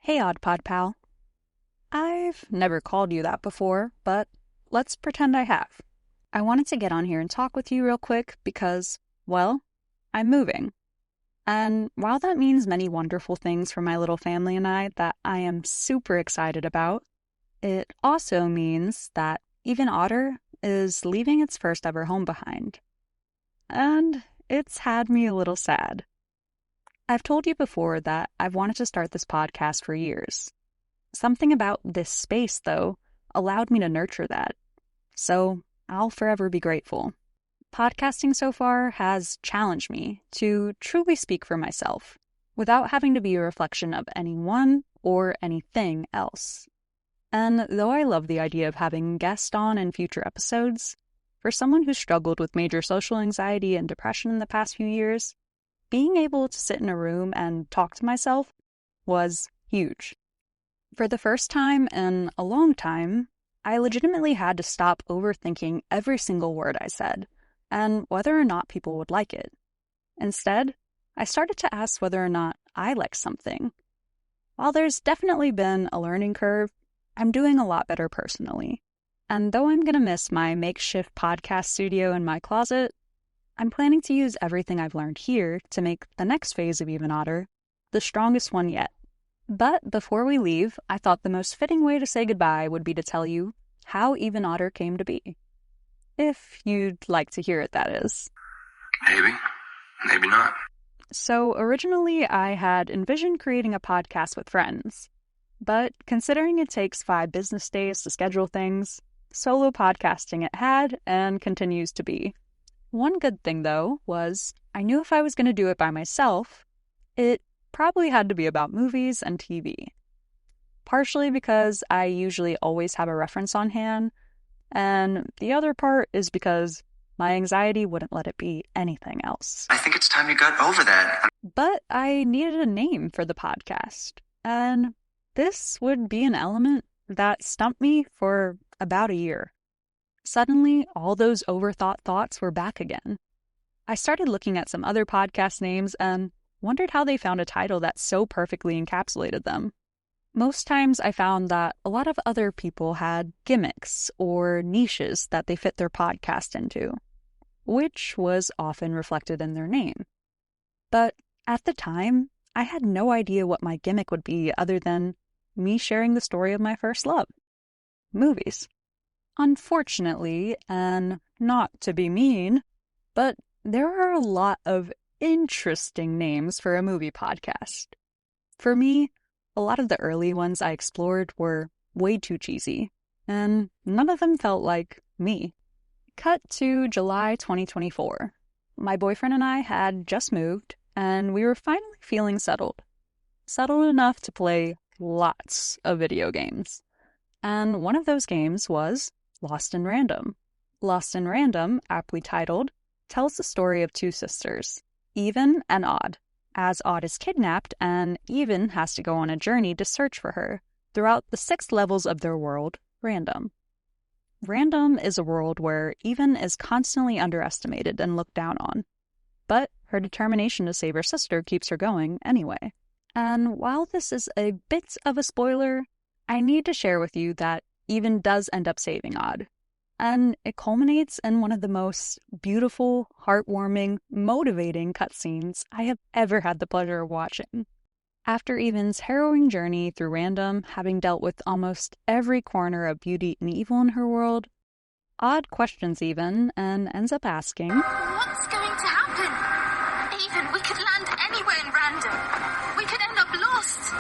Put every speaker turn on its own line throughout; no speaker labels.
Hey, Odd Pod Pal. I've never called you that before, but let's pretend I have. I wanted to get on here and talk with you real quick because, well, I'm moving. And while that means many wonderful things for my little family and I that I am super excited about, it also means that Even Otter is leaving its first ever home behind. And it's had me a little sad. I've told you before that I've wanted to start this podcast for years. Something about this space, though, allowed me to nurture that. So I'll forever be grateful. Podcasting so far has challenged me to truly speak for myself without having to be a reflection of anyone or anything else. And though I love the idea of having guests on in future episodes, for someone who struggled with major social anxiety and depression in the past few years, being able to sit in a room and talk to myself was huge. For the first time in a long time, I legitimately had to stop overthinking every single word I said, and whether or not people would like it. Instead, I started to ask whether or not I like something. While there's definitely been a learning curve, I'm doing a lot better personally. And though I'm going to miss my makeshift podcast studio in my closet, I'm planning to use everything I've learned here to make the next phase of Even Otter the strongest one yet. But before we leave, I thought the most fitting way to say goodbye would be to tell you how Even Otter came to be. If you'd like to hear it, that is.
Maybe. Maybe not.
So originally, I had envisioned creating a podcast with friends. But considering it takes 5 business days to schedule things, solo podcasting it had and continues to be. One good thing, though, was I knew if I was going to do it by myself, it probably had to be about movies and TV. Partially because I usually always have a reference on hand, and the other part is because my anxiety wouldn't let it be anything else.
I think it's time you got over that.
But I needed a name for the podcast, and this would be an element that stumped me for about a year. Suddenly, all those overthought thoughts were back again. I started looking at some other podcast names and wondered how they found a title that so perfectly encapsulated them. Most times I found that a lot of other people had gimmicks or niches that they fit their podcast into, which was often reflected in their name. But at the time, I had no idea what my gimmick would be other than me sharing the story of my first love, movies. Unfortunately, and not to be mean, but there are a lot of interesting names for a movie podcast. For me, a lot of the early ones I explored were way too cheesy, and none of them felt like me. Cut to July 2024. My boyfriend and I had just moved, and we were finally feeling settled. Settled enough to play lots of video games. And one of those games was Lost in Random. Lost in Random, aptly titled, tells the story of 2 sisters, Even and Odd, as Odd is kidnapped and Even has to go on a journey to search for her throughout the 6 levels of their world, Random. Random is a world where Even is constantly underestimated and looked down on, but her determination to save her sister keeps her going anyway. And while this is a bit of a spoiler, I need to share with you that Even does end up saving Odd. And it culminates in one of the most beautiful, heartwarming, motivating cutscenes I have ever had the pleasure of watching. After Even's harrowing journey through Random, having dealt with almost every corner of beauty and evil in her world, Odd questions Even and ends up asking,
"What's going to happen? Even, we could land anywhere in Random. We could end up lost."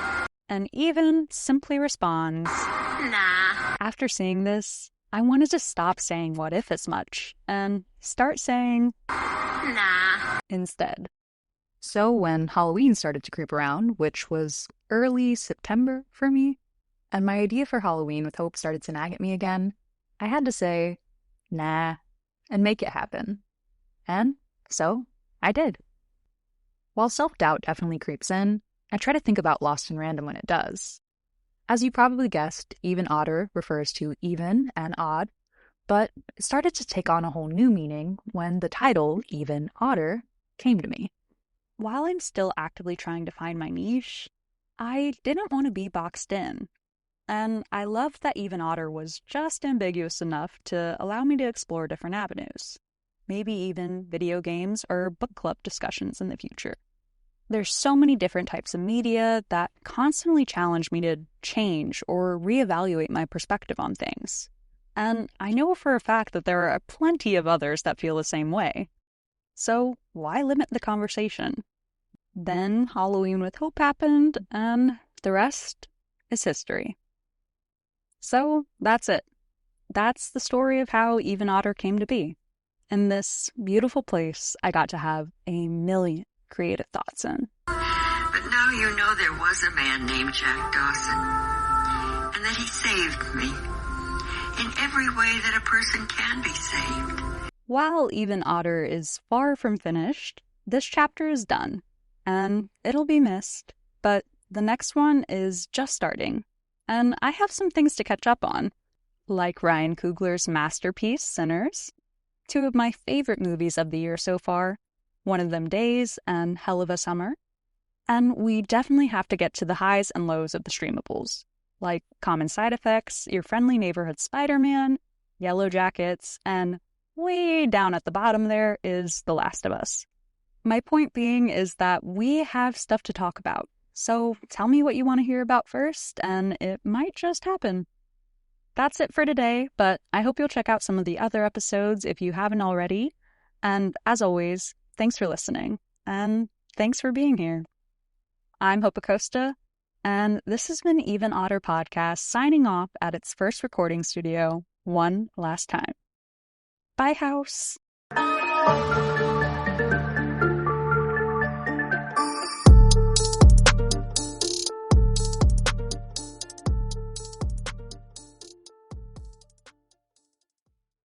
And Even simply responds,
"Nah."
After seeing this, I wanted to stop saying what if as much and start saying
"Nah."
instead. So when Halloween started to creep around, which was early September for me, and my idea for Halloween with Hope started to nag at me again, I had to say, nah, and make it happen. And so I did. While self-doubt definitely creeps in, I try to think about Lost in Random when it does. As you probably guessed, Even Otter refers to even and odd, but it started to take on a whole new meaning when the title, Even Otter, came to me. While I'm still actively trying to find my niche, I didn't want to be boxed in. And I loved that Even Otter was just ambiguous enough to allow me to explore different avenues. Maybe even video games or book club discussions in the future. There's so many different types of media that constantly challenge me to change or reevaluate my perspective on things. And I know for a fact that there are plenty of others that feel the same way. So why limit the conversation? Then Halloween with Hope happened, and the rest is history. So that's it. That's the story of how Even Otter came to be. In this beautiful place, I got to have a million creative thoughts in.
But now you know there was a man named Jack Dawson, and that he saved me in every way that a person can be saved.
While Even Otter is far from finished, this chapter is done, and it'll be missed, but the next one is just starting, and I have some things to catch up on, like Ryan Coogler's masterpiece, Sinners, two of my favorite movies of the year so far, one of them Days and Hell of a Summer, and we definitely have to get to the highs and lows of the streamables, like Common Side Effects, Your Friendly Neighborhood Spider-Man, Yellow Jackets, and way down at the bottom there is The Last of Us. My point being is that we have stuff to talk about, so tell me what you want to hear about first, and it might just happen. That's it for today, but I hope you'll check out some of the other episodes if you haven't already. And as always, thanks for listening, and thanks for being here. I'm Hope Acosta, and this has been Even Otter Podcast signing off at its first recording studio one last time. Bye, house.